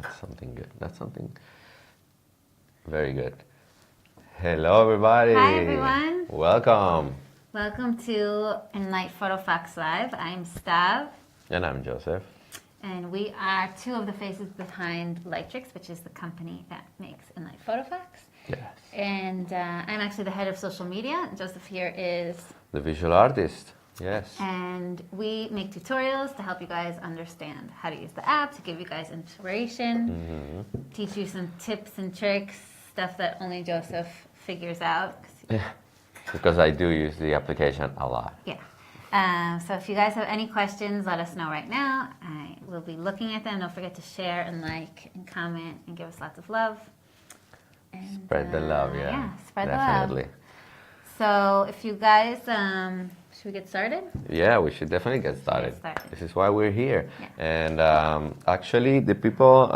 That's something good. That's something very good. Hello, everybody. Hi, everyone. Welcome. Welcome to Enlight Photofox Live. I'm Stav, And I'm Joseph. and we are two of the faces behind Lightrix, which is the company that makes Enlight Photofox. Yes. And I'm actually the head of social media. Joseph here is. The visual artist. Yes. And we make tutorials to help you guys understand how to use the app, to give you guys inspiration, teach you some tips and tricks, stuff that only Joseph figures out. Yeah. Because I do use the application a lot. Yeah. So if you guys have any questions, let us know right now. I will be looking at them. Don't forget to share and like and comment and give us lots of love. And, Spread the love, yeah. Yeah, spread Definitely. the love. So if you guys, should we get started? Yeah, we should definitely get started. started. This is why we're here. Yeah. And actually, the people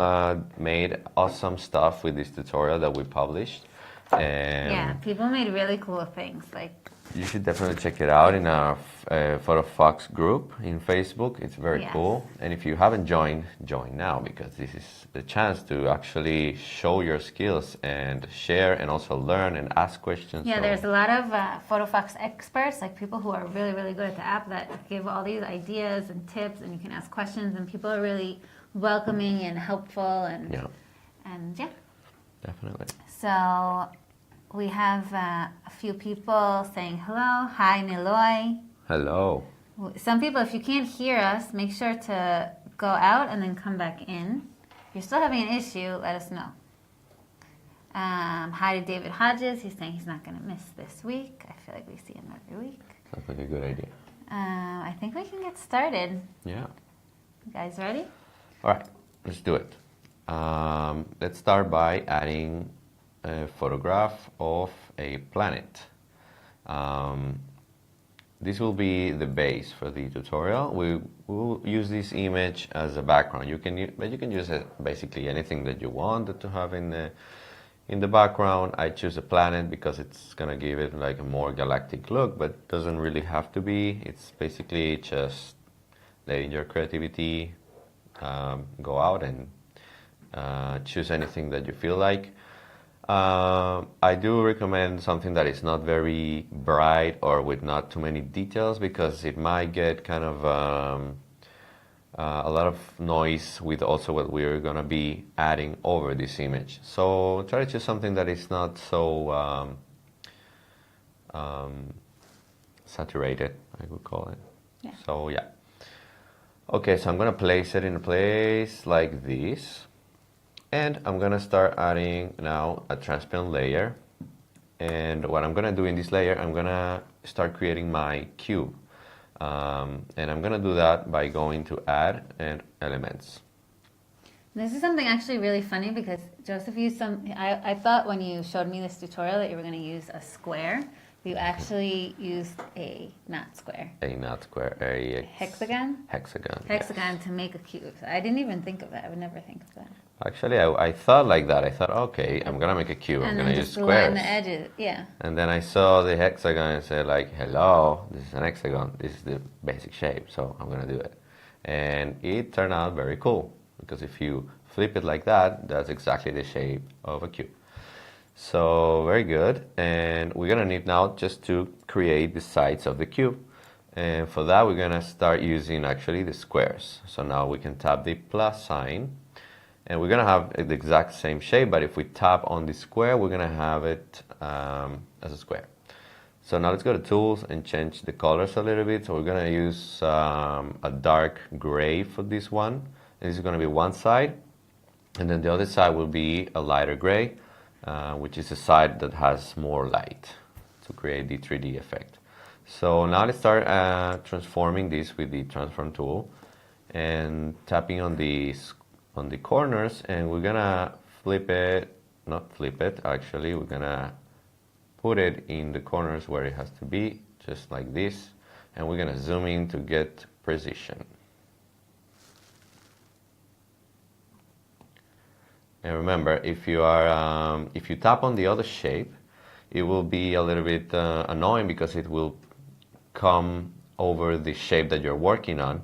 made awesome stuff with this tutorial that we published. And Yeah, people made really cool things. Like, you should definitely check it out in our Photofox group in Facebook. It's very Yes. cool. And if you haven't joined, join now, because this is the chance to actually show your skills and share and also learn and ask questions. yeah, So- there's a lot of Photofox experts, like people who are really, really good at the app that give all these ideas and tips, and you can ask questions, and people are really welcoming and helpful, and yeah. Definitely. So we have a few people saying hello. Hi, Niloy. Hello. Some people, if you can't hear us, make sure to go out and then come back in. If you're still having an issue, let us know. Hi to David Hodges. He's saying he's not going to miss this week. I feel like we see him every week. Sounds like a good idea. I think we can get started. Yeah. You guys ready? All right, let's do it. Let's start by adding a photograph of a planet. This will be the base for the tutorial. We will use this image as a background. But you can use it basically anything that you want to have in the background. I choose a planet because it's gonna give it like a more galactic look, but doesn't really have to be. It's basically just letting your creativity go out and choose anything that you feel like. I do recommend something that is not very bright or with not too many details, because it might get kind of a lot of noise with also what we're going to be adding over this image. So try to choose something that is not so saturated, I would call it. Yeah. So yeah. Okay, so I'm going to place it in a place like this. And I'm going to start adding now a transparent layer. And what I'm going to do in this layer, I'm going to start creating my cube. And I'm going to do that by going to Add and Elements. This is something actually really funny because Joseph used I thought when you showed me this tutorial that you were going to use a square. You actually used a not square. A not square, a hexagon? Hexagon. Hexagon Yes. to make a cube. So I didn't even think of that. I would never think of that. Actually, I thought like that. I thought, okay, I'm going to make a cube. I'm And going then to use just line squares. the edges. Yeah. And then I saw the hexagon and said like, hello, this is an hexagon. This is the basic shape, so I'm going to do it. And it turned out very cool, because if you flip it like that, that's exactly the shape of a cube. So very good. And we're going to need now just to create the sides of the cube. And for that, we're going to start using actually the squares. So now we can tap the plus sign. And we're going to have the exact same shape, but if we tap on the square, we're going to have it as a square. So now let's go to Tools and change the colors a little bit. So we're going to use a dark gray for this one. And this is going to be one side. And then the other side will be a lighter gray, which is the side that has more light to create the 3D effect. So now let's start transforming this with the Transform tool and tapping on the corners, and we're gonna not flip it, actually, we're gonna put it in the corners where it has to be, just like this, and we're gonna zoom in to get precision. And remember, if you tap on the other shape, it will be a little bit annoying, because it will come over the shape that you're working on.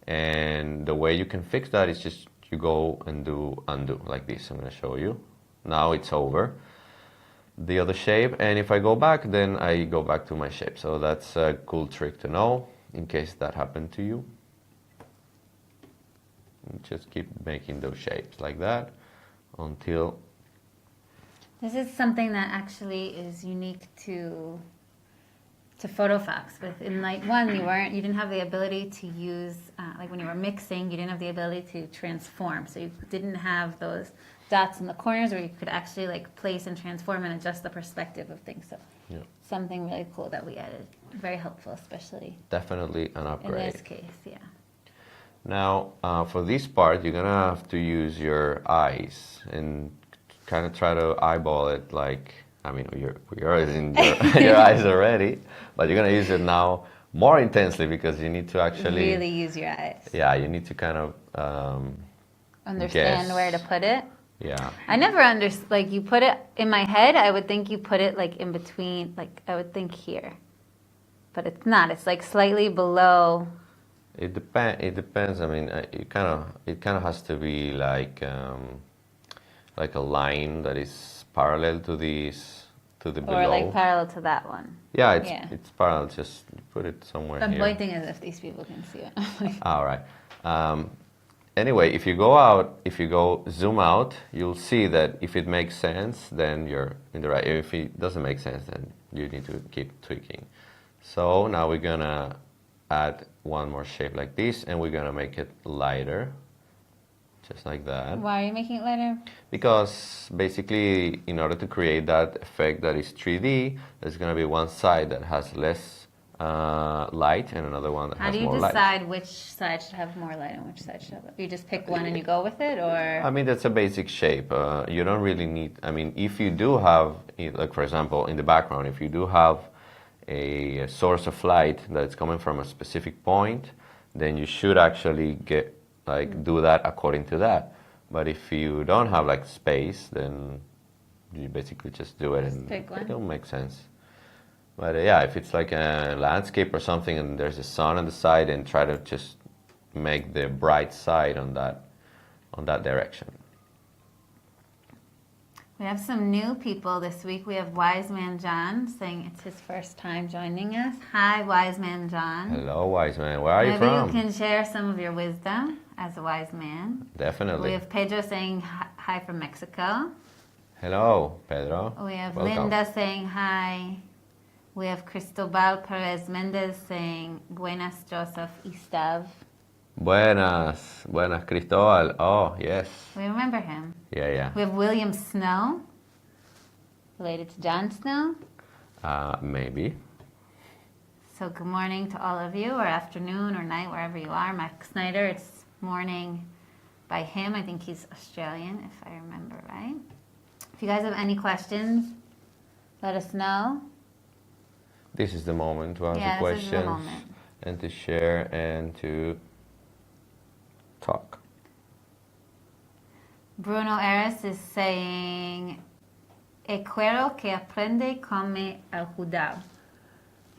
And the way you can fix that is just you go and do undo like this. I'm going to show you. Now it's over the other shape, and if I go back, then I go back to my shape. So that's a cool trick to know in case that happened to you. And just keep making those shapes like that until... This is something that actually is unique to Photofox. With in Light 1, you didn't have the ability to use, like when you were mixing, you didn't have the ability to transform. So you didn't have those dots in the corners where you could actually like place and transform and adjust the perspective of things. So yeah. Something really cool that we added. Very helpful, especially. Definitely an upgrade. In this case, yeah. Now, for this part, you're gonna have to use your eyes and kind of try to eyeball it like, I mean, you're in your eyes already, but you're gonna use it now more intensely because you need to actually... Really use your eyes. Yeah, you need to kind of... understand guess. Where to put it. Yeah. I never understood, like you put it, in my head, I would think you put it like in between, like I would think here. But it's not, it's like slightly below. It depends, I mean, it kind of has to be like a line that is parallel to this, to the below. Or like parallel to that one. Yeah, it's parallel, just put it somewhere I'm here. pointing as if these people can see it. All right. Anyway, if you go zoom out, you'll see that if it makes sense, then you're in the right. If it doesn't make sense, then you need to keep tweaking. So now we're gonna add one more shape like this, and we're gonna make it lighter, just like that. Why are you making it lighter? Because basically, in order to create that effect that is 3D, there's gonna be one side that has less light and another one that has more light. How do you decide which side should have more light and which side should have light? You just pick one and you go with it, or? I mean, that's a basic shape. You don't really need, I mean, if you do have, like for example, in the background, if you do have a source of light that's coming from a specific point, then you should actually do that according to that. But if you don't have like space, then you basically just do it and it'll make sense. But yeah, if it's like a landscape or something and there's a sun on the side, and try to just make the bright side on that direction. We have some new people this week. We have Wise Man John saying it's his first time joining us. Hi, Wise Man John. Hello, Wise Man. Where are you from? Maybe you can share some of your wisdom as a wise man. Definitely. We have Pedro saying hi from Mexico. Hello, Pedro. We have Welcome. Linda saying hi. We have Cristobal Perez Mendez saying buenas, Joseph Istav. Buenas, Cristobal. Oh, yes. We remember him. Yeah. We have William Snow, related to Jon Snow. Maybe. So good morning to all of you, or afternoon, or night, wherever you are. Max Snyder, it's morning by him. I think he's Australian, if I remember right. If you guys have any questions, let us know. This is the moment to answer questions and to share and to talk. Bruno Eres is saying, "El cuero que aprende come el judao."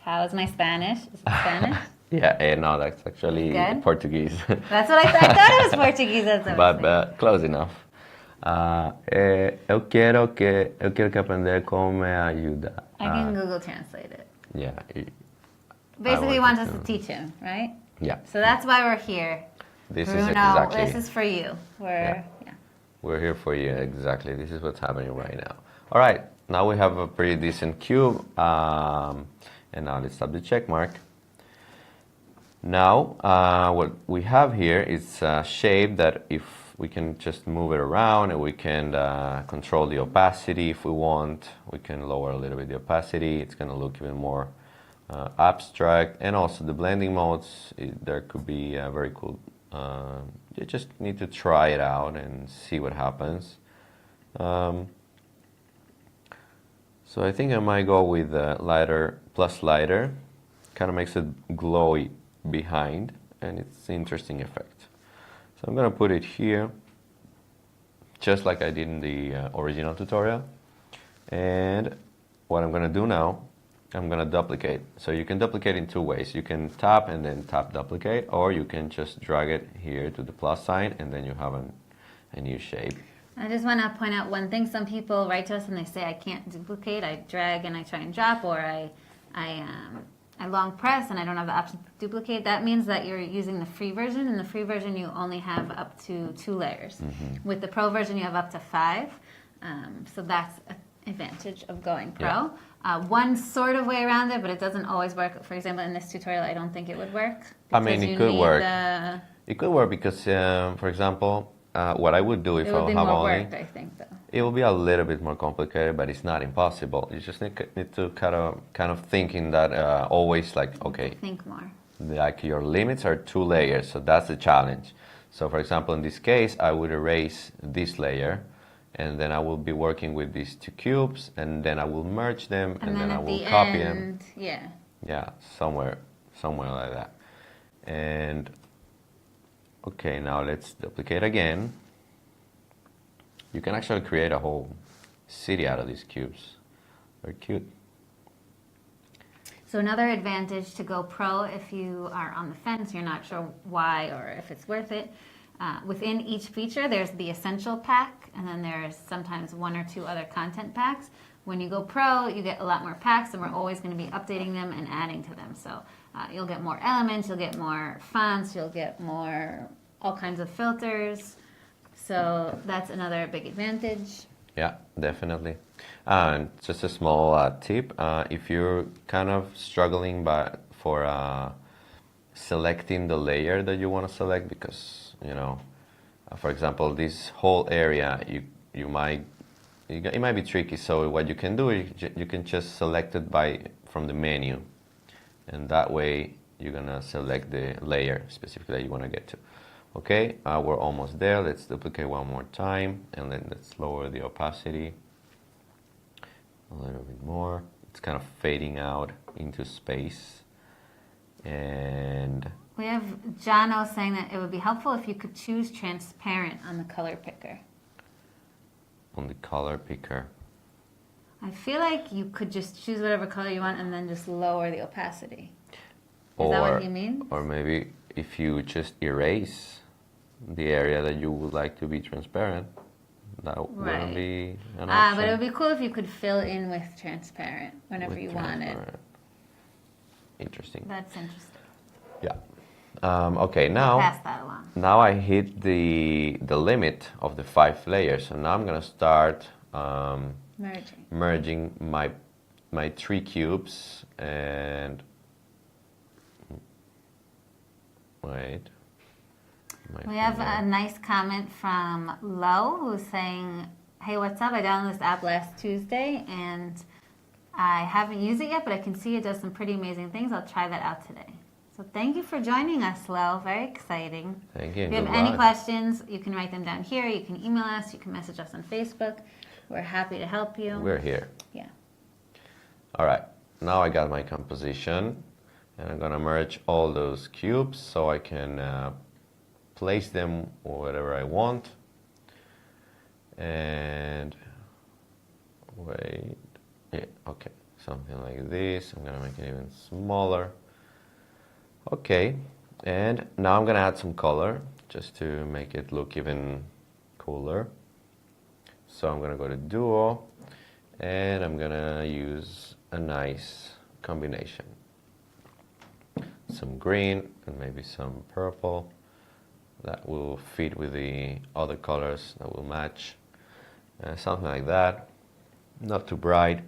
How is my Spanish? Is it Spanish? Yeah, no, that's actually Good? Portuguese. That's what I thought it was Portuguese. That's what But close enough. Eu quiero que aprender como ayuda. I can Google Translate it. Yeah. Basically, he wants us to teach him, right? Yeah. So that's why we're here. This Bruno, is exactly. this is for you. We're here for you, exactly. This is what's happening right now. All right, now we have a pretty decent cube. And now let's stop the check mark. Now, what we have here is a shape that if we can just move it around, and we can control the opacity if we want. We can lower a little bit the opacity. It's going to look even more abstract. And also the blending modes, there could be very cool. You just need to try it out and see what happens. So I think I might go with lighter plus lighter. Kind of makes it glowy behind, and it's an interesting effect. So I'm going to put it here, just like I did in the original tutorial. And what I'm going to do now, I'm going to duplicate. So you can duplicate in two ways. You can tap and then tap duplicate, or you can just drag it here to the plus sign, and then you have a new shape. I just want to point out one thing. Some people write to us and they say, I can't duplicate. I drag and I try and drop, or I long press and I don't have the option to duplicate. That means that you're using the free version. In the free version, you only have up to 2 layers. Mm-hmm. With the pro version, you have up to 5. So that's an advantage of going pro. Yeah. One sort of way around it, but it doesn't always work. For example, in this tutorial, I don't think it would work. I mean, it could work. It could work because, for example, what I would do if I have only... work, I think, though. It will be a little bit more complicated, but it's not impossible. You just need to kind of think in that always like, okay. Think more. Like your limits are 2 layers, so that's the challenge. So for example, in this case, I would erase this layer, and then I will be working with these 2 cubes, and then I will merge them, and then I will copy them. Yeah. Yeah, somewhere like that. And okay, now let's duplicate again. You can actually create a whole city out of these cubes. Very cute. So another advantage to go pro, if you are on the fence, you're not sure why or if it's worth it. Within each feature, there's the essential pack, and then there's sometimes 1 or 2 other content packs. When you go pro, you get a lot more packs, and we're always going to be updating them and adding to them. So you'll get more elements, you'll get more fonts, you'll get more all kinds of filters. So that's another big advantage. Yeah, definitely. Just a small tip, if you're kind of struggling for selecting the layer that you want to select, because, you know, for example, this whole area, it might be tricky. So what you can do is you can just select it from the menu, and that way you're going to select the layer specifically that you want to get to. Okay, we're almost there. Let's duplicate one more time, and then let's lower the opacity a little bit more. It's kind of fading out into space. And we have Jono saying that it would be helpful if you could choose transparent on the color picker. On the color picker. I feel like you could just choose whatever color you want and then just lower the opacity. Is that what you mean? Or maybe if you just erase the area that you would like to be transparent, that wouldn't be an option. But it would be cool if you could fill in with transparent whenever you wanted. Interesting. That's interesting. Yeah. Okay, now pass that along. Now I hit the limit of the 5 layers, so now I'm gonna start merging my 3 cubes. And wait. We have a nice comment from Lo, who's saying, hey, what's up? I downloaded this app last Tuesday, and I haven't used it yet, but I can see it does some pretty amazing things. I'll try that out today. So thank you for joining us, Lo. Very exciting. Thank you. If you have any questions, you can write them down here. You can email us. You can message us on Facebook. We're happy to help you. We're here. Yeah. All right. Now I got my composition, and I'm going to merge all those cubes so I can place them wherever I want. And wait, yeah, okay, something like this. I'm gonna make it even smaller. Okay, and now I'm gonna add some color just to make it look even cooler. So I'm gonna go to Duo, and I'm gonna use a nice combination. Some green and maybe some purple. That will fit with the other colors that will match. Something like that. Not too bright.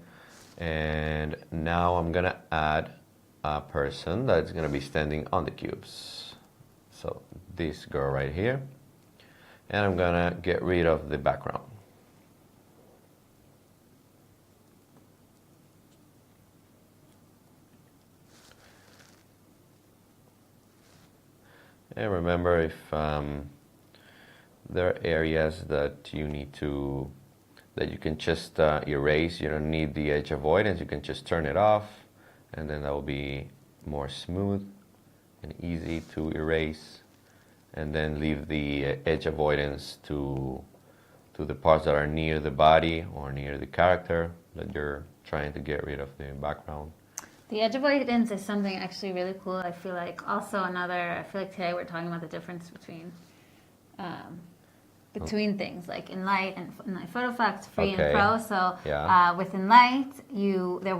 And now I'm gonna add a person that's gonna be standing on the cubes. So this girl right here. And I'm gonna get rid of the background. And remember, if there are areas that you can just erase, you don't need the edge avoidance, you can just turn it off, and then that will be more smooth and easy to erase, and then leave the edge avoidance to the parts that are near the body or near the character that you're trying to get rid of the background. The edge avoidance is something actually really cool. I feel like today we're talking about the difference between between things, like in Light and in Light Photofox, Free Okay. and Pro. So Yeah. within Light, there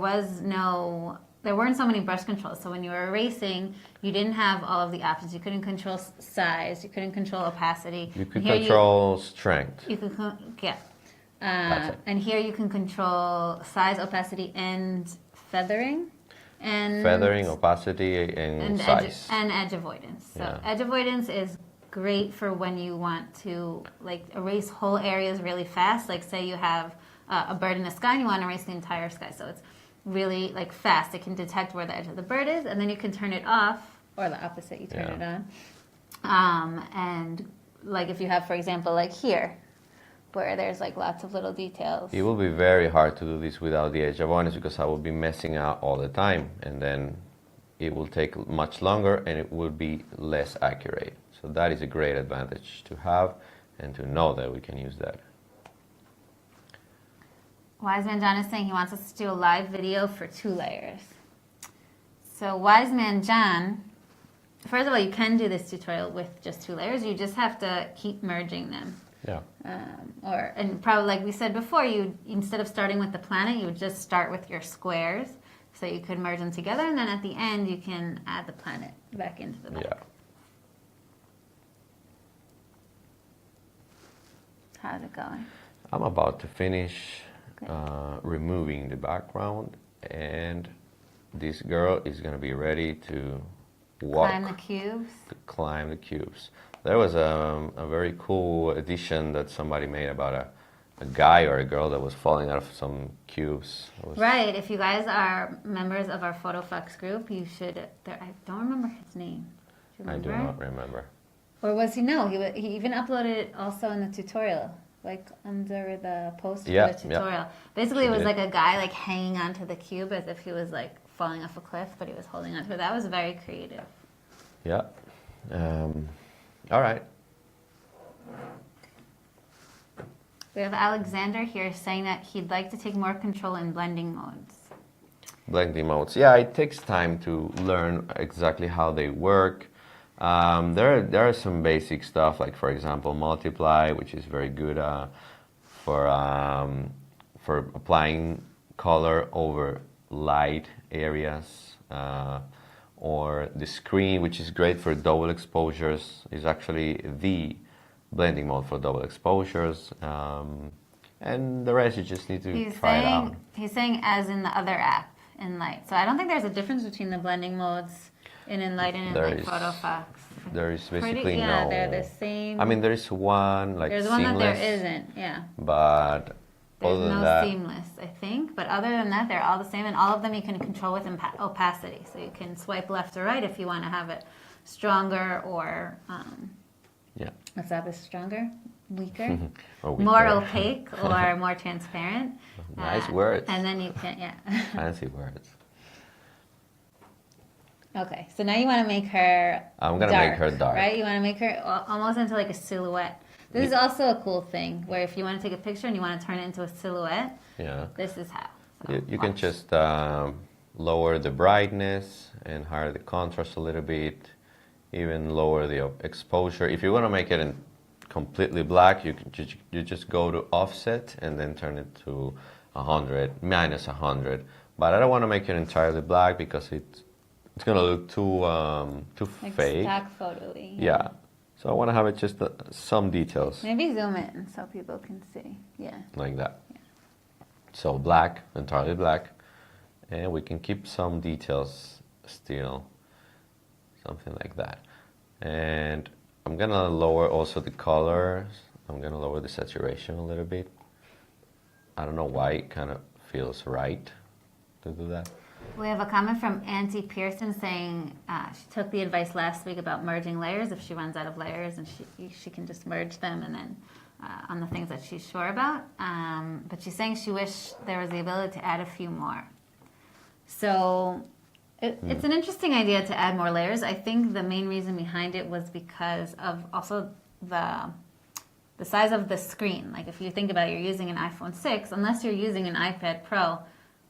weren't so many brush controls. So when you were erasing, you didn't have all of the options. You couldn't control size. You couldn't control opacity. You could And here control strength. You could, yeah. That's it. And here you can control size, opacity, and feathering. And Feathering, opacity, and size. Edge avoidance. So Yeah. edge avoidance is great for when you want to like erase whole areas really fast. Like say you have a bird in the sky and you want to erase the entire sky. So it's really like fast. It can detect where the edge of the bird is, and then you can turn it off, or the opposite, you turn it on. And like if you have, for example, like here, where there's like lots of little details. It will be very hard to do this without the edge avoidance because I will be messing out all the time, and then it will take much longer and it will be less accurate. So that is a great advantage to have and to know that we can use that. Wise Man John is saying he wants us to do a live video for 2 layers. So Wise Man John, first of all, you can do this tutorial with just 2 layers. You just have to keep merging them. Yeah. And probably like we said before, you instead of starting with the planet, you would just start with your squares, so you could merge them together, and then at the end you can add the planet back into the back. Yeah. How's it going? I'm about to finish removing the background, and this girl is going to be ready to walk. Climb the cubes. To climb the cubes. There was a very cool edition that somebody made about a guy or a girl that was falling out of some cubes. Right. If you guys are members of our Photofox group, you should. I don't remember his name. Do you I remember? do not remember. Or was he? No, he even uploaded it also in the tutorial, like under the post for Yeah, the tutorial. yeah. Basically, She it was did. like a guy like hanging onto the cube as if he was like falling off a cliff, but he was holding onto it. That was very creative. Yeah. All right. We have Alexander here saying that he'd like to take more control in blending modes. Blending modes. Yeah, it takes time to learn exactly how they work. There are some basic stuff, like for example, multiply, which is very good for applying color over light areas, or the screen, which is great for double exposures, is actually the blending mode for double exposures. And the rest you just need to try it out. He's saying as in the other app in Light. So I don't think there's a difference between the blending modes in Light and in There like is- Photofox. There is basically yeah, no. they're the same. I mean, there is one like There's one seamless, that there isn't, yeah. but There's other than no that, seamless, I think. But other than that, they're all the same, and all of them you can control with opacity. So you can swipe left or right if you want to have it stronger or yeah, what's that? Is stronger, weaker, or weaker. more opaque, or more transparent. Nice words. And then you can, yeah. Fancy words. Okay, so now you want to make her. I'm gonna make her dark. right? You want to make her almost into like a silhouette. This is also a cool thing where if you want to take a picture and you want to turn it into a silhouette, Yeah, this is how. So you can watch. just lower the brightness and higher the contrast a little bit, even lower the exposure. If you want to make it in completely black, you just go to offset and then turn it to 100, minus 100. But I don't want to make it entirely black because it's gonna look too Like fake. stock photo-y. Yeah. So I want to have it just some details Maybe zoom in so people can see. Yeah. like that. So black, entirely black, and we can keep some details still, something like that. And I'm gonna lower also the colors. I'm gonna lower the saturation a little bit. I don't know why it kind of feels right to do that. We have a comment from Auntie Pearson saying she took the advice last week about merging layers. If she runs out of layers, and she can just merge them, and then on the things that she's sure about. But she's saying she wished there was the ability to add a few more. So it's an interesting idea to add more layers. I think the main reason behind it was because of also the size of the screen. Like if you think about it, you're using an iPhone 6, unless you're using an iPad Pro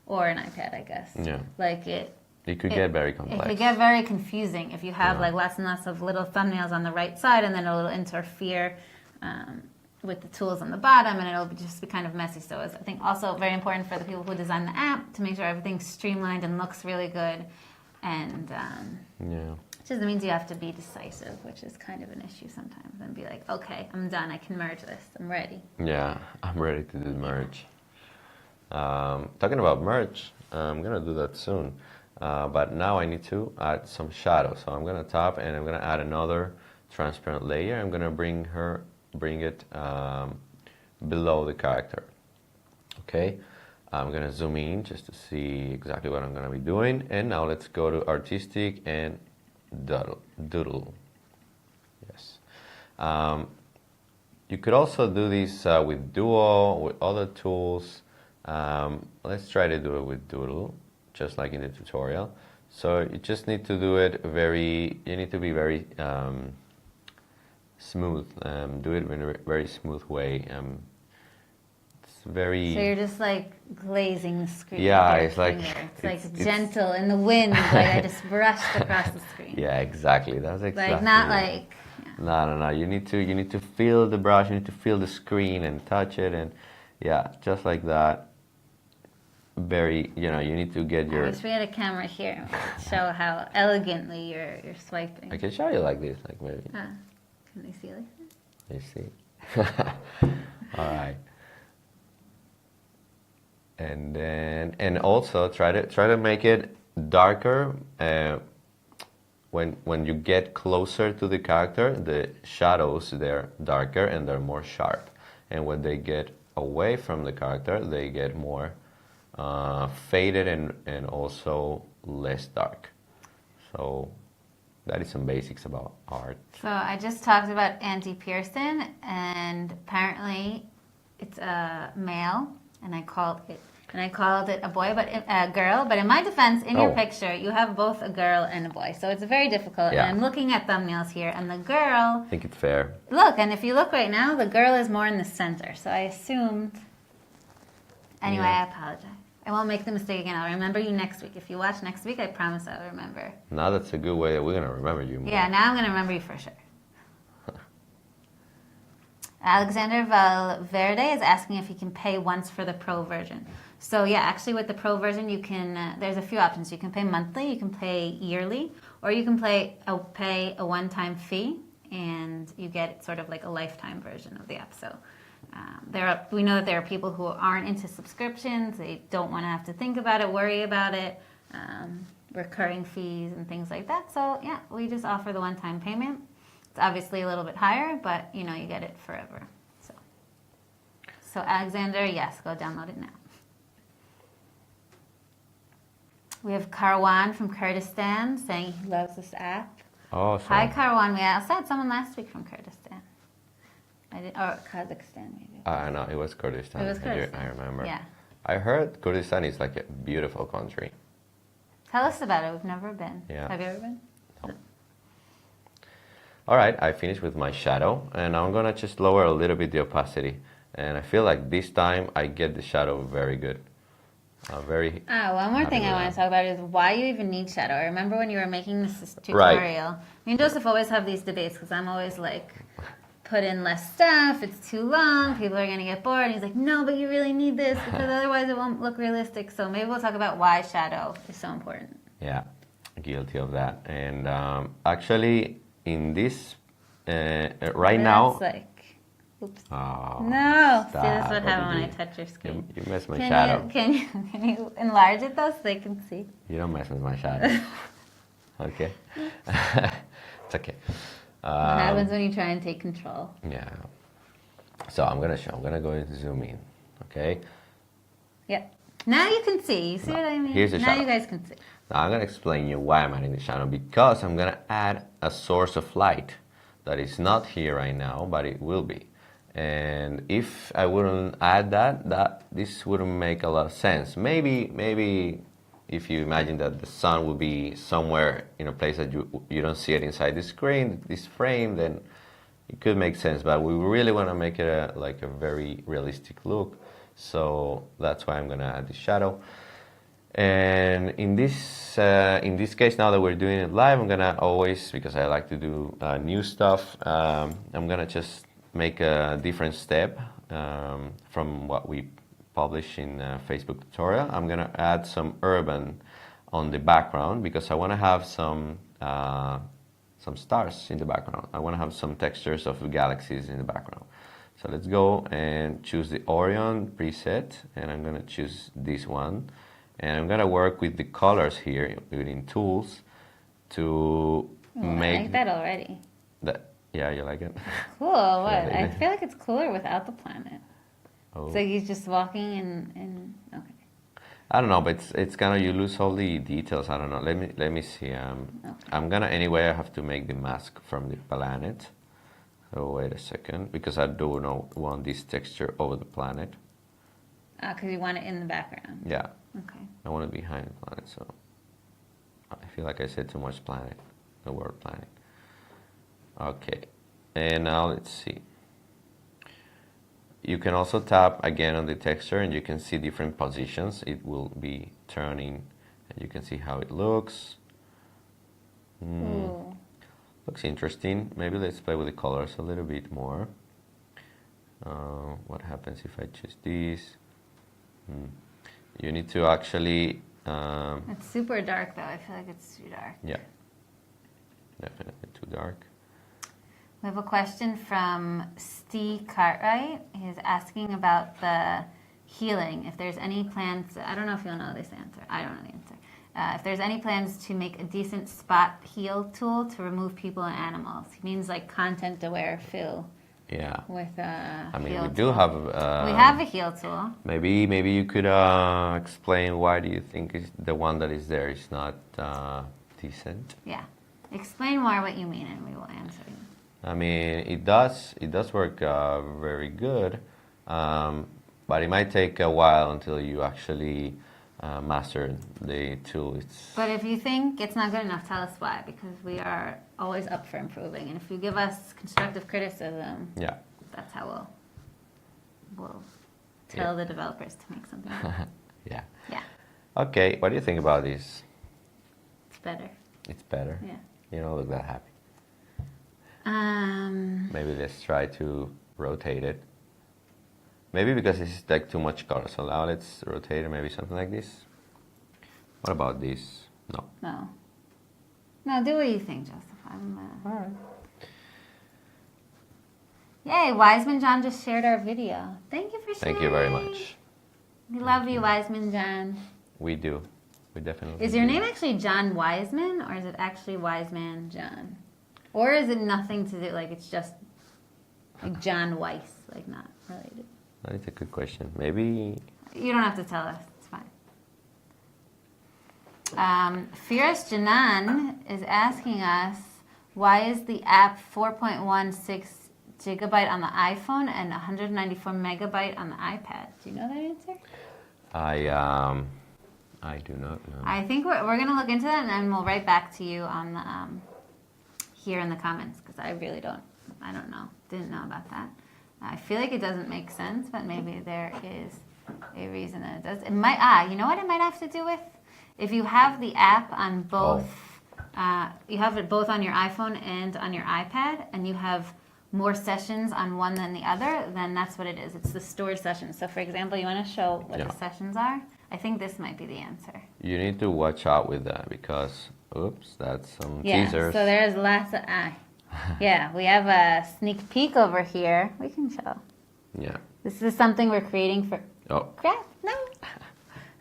or an iPad, I guess. Yeah. Like it could get very complex. It could get very confusing if you have like lots and lots of little thumbnails on the right side, and then it'll interfere with the tools on the bottom, and it'll just be kind of messy. So it's, I think, also very important for the people who design the app to make sure everything's streamlined and looks really good. And it just means you have to be decisive, which is kind of an issue sometimes, and be like, okay, I'm done. I can merge this. I'm ready. Yeah, I'm ready to do merge. Talking about merge, I'm gonna do that soon. But now I need to add some shadow. So I'm gonna tap and I'm gonna add another transparent layer. I'm gonna bring it below the character. Okay, I'm gonna zoom in just to see exactly what I'm gonna be doing. And now let's go to artistic and doodle. Yes. You could also do this with Duo, with other tools. Let's try to do it with Doodle, just like in the tutorial. So you just need to do it you need to be very smooth. Do it in a very smooth way. It's very... So you're just like glazing the screen. Yeah, it's like... It's gentle in the wind, like I just brushed across the screen. Yeah, exactly. That's exactly... Like, not like... Yeah. No. You need to feel the brush, you need to feel the screen and touch it, and yeah, just like that. Very, you need to get your... I wish we had a camera here to show how elegantly you're swiping. I can show you like this, like maybe. Can they see like that? You see? All right. And also try to make it darker. When you get closer to the character, the shadows, they're darker and they're more sharp. And when they get away from the character, they get more faded and also less dark. So that is some basics about art. So I just talked about anti-Pearson, and apparently it's a male, and I called it a boy, but a girl. But in my defense, in your picture, you have both a girl and a boy, so it's very difficult. Yeah. And I'm looking at thumbnails here, and the girl... I think it's fair. Look, and if you look right now, the girl is more in the center, so I assumed... Anyway, I apologize. I won't make the mistake again. I'll remember you next week. If you watch next week, I promise I'll remember. Now that's a good way that we're going to remember you more. Yeah, now I'm going to remember you for sure. Alexander Valverde is asking if you can pay once for the pro version. So yeah, actually with the pro version, you can. There's a few options. You can pay monthly, you can pay yearly, or you can pay a one-time fee, and you get sort of like a lifetime version of the app. So we know that there are people who aren't into subscriptions. They don't want to have to think about it, worry about it, recurring fees and things like that. So yeah, we just offer the one-time payment. It's obviously a little bit higher, but you get it forever. So Alexander, yes, go download it now. We have Karwan from Kurdistan saying he loves this app. Oh, Hi, Karwan. We also had someone last week from Kurdistan. Or Kazakhstan, maybe. No, it was Kurdistan. It was Kurdistan. I remember. Yeah. I heard Kurdistan is like a beautiful country. Tell us about it. We've never been. Yeah. Have you ever been? No. All right, I finished with my shadow, and I'm gonna just lower a little bit the opacity. And I feel like this time I get the shadow very good. One more thing I want to talk about is why you even need shadow. I remember when you were making this tutorial. Right. Me and Joseph always have these debates because I'm always like, put in less stuff, it's too long, people are going to get bored. And he's like, no, but you really need this because otherwise it won't look realistic. So maybe we'll talk about why shadow is so important. Yeah, guilty of that. And actually, in this, right now... Like, oops. Oh, no. Stop. See, this is what happens when I touch your screen. You mess my shadow. Can you enlarge it though so they can see? You don't mess with my shadow. Okay. It's okay. What happens when you try and take control? Yeah. So I'm gonna go and zoom in. Okay. Yeah. Now you can see. You see what I mean? Here's the shadow. Now you guys can see. Now I'm gonna explain you why I'm adding the shadow, because I'm gonna add a source of light that is not here right now, but it will be. And if I wouldn't add that this wouldn't make a lot of sense. Maybe if you imagine that the sun will be somewhere in a place that you don't see it inside the screen, this frame, then it could make sense. But we really want to make it a very realistic look, so that's why I'm gonna add the shadow. And in this case, now that we're doing it live, I'm gonna always, because I like to do new stuff, I'm gonna just make a different step from what we publish in Facebook tutorial. I'm gonna add some urban on the background because I want to have some stars in the background. I want to have some textures of galaxies in the background. So let's go and choose the Orion preset, and I'm gonna choose this one, and I'm gonna work with the colors here within tools to make. I like that already. That, yeah, you like it? Cool. What? I feel like it's cooler without the planet. Oh. So he's just walking and okay. I don't know, but it's kind of, you lose all the details. I don't know. Let me see. Okay. I'm gonna, anyway, I have to make the mask from the planet. So wait a second, because I do not want this texture over the planet. Because you want it in the background. Yeah. Okay. I want it behind the planet, so I feel like I said too much planet, the word planet. Okay, and now let's see. You can also tap again on the texture and you can see different positions. It will be turning and you can see how it looks. Looks interesting. Maybe let's play with the colors a little bit more. What happens if I choose this? You need to actually... it's super dark though. I feel like it's too dark. Yeah, definitely too dark. We have a question from Steve Cartwright. He's asking about the healing. If there's any plans, I don't know if you'll know this answer. I don't know the answer. If there's any plans to make a decent spot heal tool to remove people and animals. He means like content aware fill. Yeah. With a I mean, heal we do tool. have. We have a heal tool. Maybe you could explain why do you think the one that is there is not decent? Yeah. Explain more what you mean, and we will answer you. I mean, it does work very good, but it might take a while until you actually master the tool. But if you think it's not good enough, tell us why, because we are always up for improving. And if you give us constructive criticism, yeah, that's how we'll tell the developers to make something good. Yeah. Yeah. Okay, what do you think about this? It's better. It's better? Yeah. You don't look that happy. Maybe let's try to rotate it. Maybe because this is like too much color. So now let's rotate it, maybe something like this. What about this? No. No. No, do what you think, Joseph. All right. Yay, Wiseman John just shared our video. Thank you for sharing. Thank you very much. We love you, Wiseman John. We do. We definitely Is your do. name actually John Wiseman, or is it actually Wiseman John? Or is it nothing to do, like it's just like John Weiss, like not related? That is a good question. Maybe... You don't have to tell us. It's fine. Firas Janan is asking us, why is the app 4.16 gigabyte on the iPhone and 194 megabyte on the iPad? Do you know that answer? I do not know. I think we're going to look into that, and then we'll write back to you on the here in the comments, because I really don't know. Didn't know about that. I feel like it doesn't make sense, but maybe there is a reason that it does. It might, you know what it might have to do with? If you have the app on both, you have it both on your iPhone and on your iPad, and you have more sessions on one than the other, then that's what it is. It's the stored sessions. So for example, you want to show what the sessions are? I think this might be the answer. You need to watch out with that because, oops, that's some teasers. So there's lots of, yeah, we have a sneak peek over here. We can show. Yeah. This is something we're creating for, crap, no.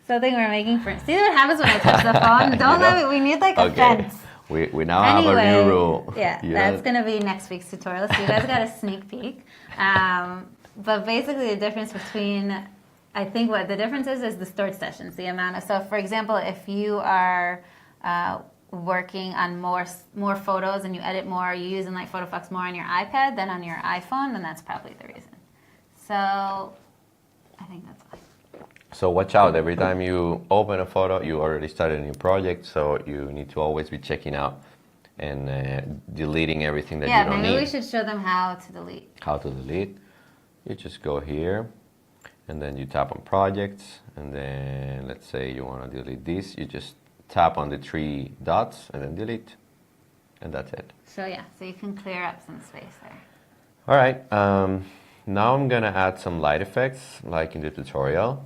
Something we're making for, see what happens when I touch the phone? Don't let me, we need like a fence. We now have a new rule. Yeah, that's going to be next week's tutorial. So you guys got a sneak peek. But basically the difference between, I think what the difference is the stored sessions, the amount of, so for example, if you are working on more photos and you edit more, you're using like Photofox more on your iPad than on your iPhone, then that's probably the reason. So I think that's why. So watch out, every time you open a photo, you already started a new project, so you need to always be checking out and deleting everything that you don't need. Yeah, maybe we should show them how to delete. How to delete. You just go here, and then you tap on projects, and then let's say you want to delete this, you just tap on the 3 dots and then delete, and that's it. So yeah, so you can clear up some space there. All right, now I'm gonna add some light effects like in the tutorial.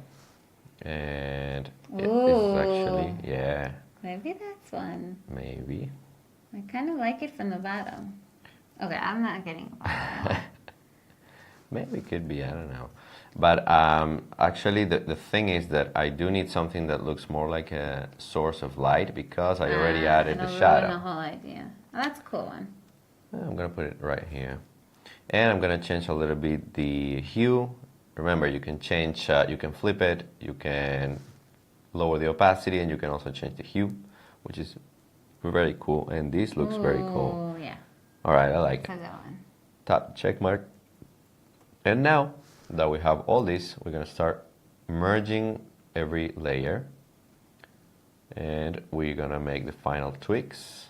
And this is actually, Ooh, yeah, maybe that's one. maybe. I kind of like it from the bottom. Okay, I'm not getting a bottom. Maybe it could be, I don't know. But actually, the thing is that I do need something that looks more like a source of light because I already added the It'll ruin shadow. the whole idea. Oh, that's a cool one. I'm gonna put it right here. And I'm gonna change a little bit the hue. Remember, you can change, you can flip it, you can lower the opacity, and you can also change the hue, which is very cool. And this looks very cool. Ooh, yeah. All right, I like That's it. a good one. Tap check mark. And now that we have all this, we're gonna start merging every layer. And we're gonna make the final tweaks.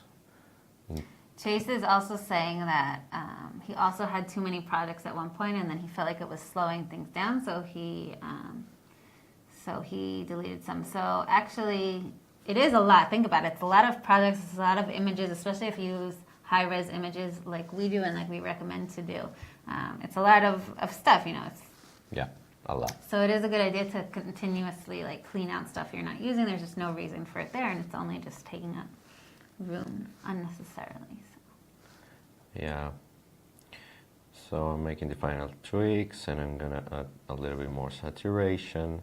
Chase is also saying that he also had too many projects at one point, and then he felt like it was slowing things down, so he deleted some. So actually, it is a lot. Think about it. It's a lot of projects. It's a lot of images, especially if you use high-res images like we do and like we recommend to do. It's a lot of stuff, you know. Yeah, a lot. So it is a good idea to continuously like clean out stuff you're not using. There's just no reason for it there, and it's only just taking up room unnecessarily. Yeah. So I'm making the final tweaks, and I'm gonna add a little bit more saturation.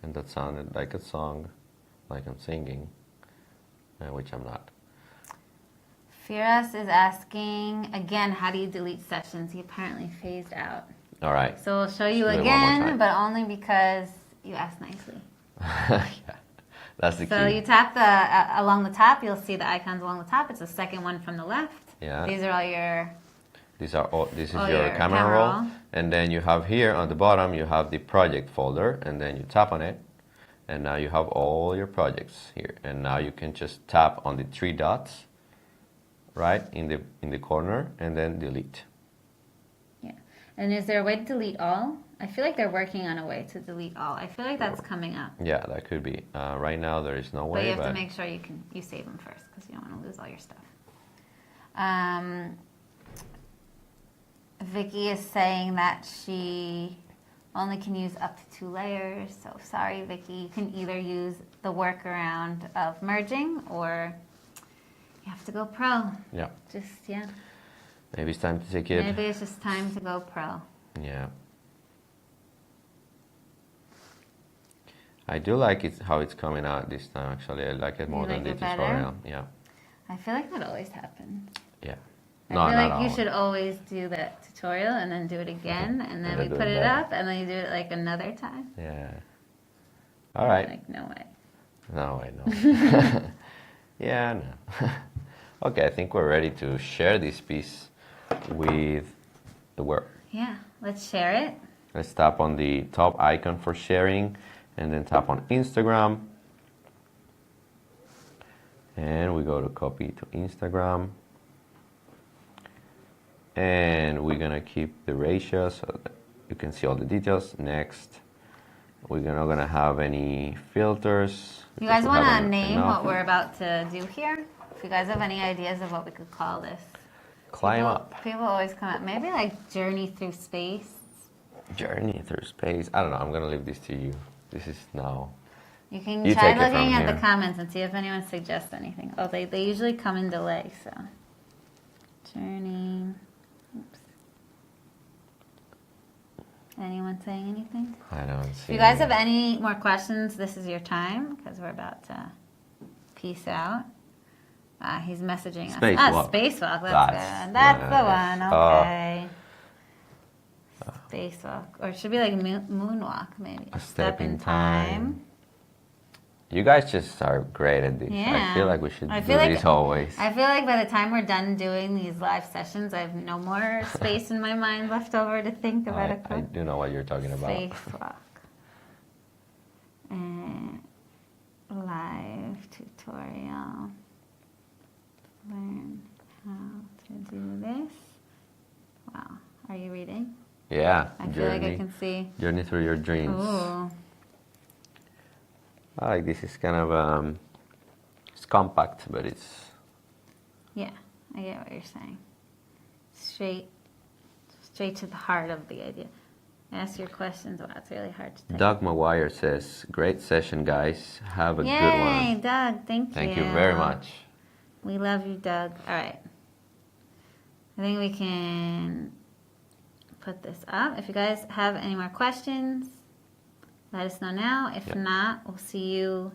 And that sounded like a song, like I'm singing, which I'm not. Firas is asking again, how do you delete sessions? He apparently phased out. All right. So we'll show you Let's do it one more again, time. but only because you asked nicely. Yeah, that's the So key. you tap along the top, you'll see the icons along the top. It's the second one from the left. Yeah. These are all your... This is Oh, your your camera camera roll. roll. And then you have here on the bottom, you have the project folder, and then you tap on it. And now you have all your projects here. And now you can just tap on the three dots, right, in the corner, and then delete. Yeah. And is there a way to delete all? I feel like they're working on a way to delete all. I feel like that's coming up. Yeah, that could be. Right now there is no way. But you have to make sure you save them first because you don't want to lose all your stuff. Vicky is saying that she only can use up to 2 layers. So sorry, Vicky. You can either use the workaround of merging or you have to go pro. Yeah. Yeah. Maybe it's time to take it. Maybe it's just time to go pro. Yeah. I do like it how it's coming out this time. Actually, I like it more than the tutorial. Yeah. I feel like that always happens. Yeah. I feel like you should always do that tutorial and then do it again, and then we put it up, and then you do it like another time. Yeah. All right. Like, no way. No way, no. Yeah, no. Okay, I think we're ready to share this piece with the world. Yeah, let's share it. Let's tap on the top icon for sharing, and then tap on Instagram. And we go to copy to Instagram. And we're gonna keep the ratio so that you can see all the details. Next, we're not gonna have any filters. You guys want to name what we're about to do here? If you guys have any ideas of what we could call this. Climb up. People always come up. Maybe like journey through space. Journey through space. I don't know. I'm gonna leave this to you. This is now. You can You try take it from looking at here. the comments and see if anyone suggests anything. Oh, they usually come in delay, so. Journey. Oops. Anyone saying anything? I don't see. If you guys have any more questions, this is your time because we're about to peace out. He's messaging us. Spacewalk. Spacewalk. That's That's good. That's the nice. one. Okay. Spacewalk. Or it should be like moonwalk, maybe. A step in time. You guys just are great at this. Yeah. I feel like we should I do feel like- this always. I feel like by the time we're done doing these live sessions, I have no more space in my mind left over to think about it. I do know what you're talking about. Spacewalk. Live tutorial. Learn how to do this. Wow. Are you reading? Yeah. I feel like I can see. Journey through your dreams. Ooh. I like this. It's kind of it's compact, but it's Yeah, I get what you're saying. Straight straight to the heart of the idea. Ask your questions. Wow, it's really hard to type. Doug McGuire says, great session, guys. Have a Yay, good one. Doug, thank you. Thank you very much. We love you, Doug. All right. I think we can put this up. If you guys have any more questions, let us know now. If not, we'll see you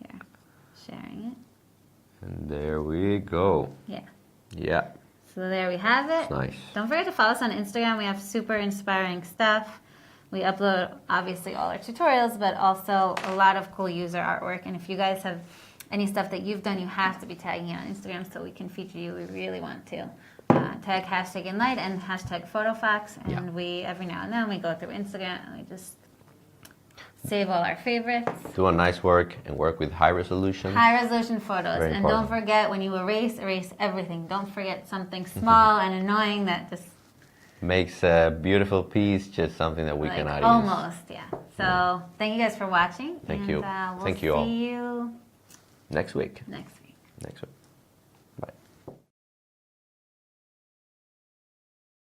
here. Sharing it. And there we go. Yeah. Yeah. So there we have it. It's nice. Don't forget to follow us on Instagram. We have super inspiring stuff. We upload, obviously, all our tutorials, but also a lot of cool user artwork. And if you guys have any stuff that you've done, you have to be tagging it on Instagram so we can feature you. We really want to. Tag #InLight and #Photofox. And we, every now and then, we go through Instagram and we just save all our favorites. Do a nice work and work with high resolution. High resolution photos. Very And important. don't forget, when you erase everything. Don't forget something small and annoying that just makes a beautiful piece just something that we like cannot almost, yeah. So thank you guys for watching. Thank and, you. We'll Thank you all. see you use next week. next week. Next week.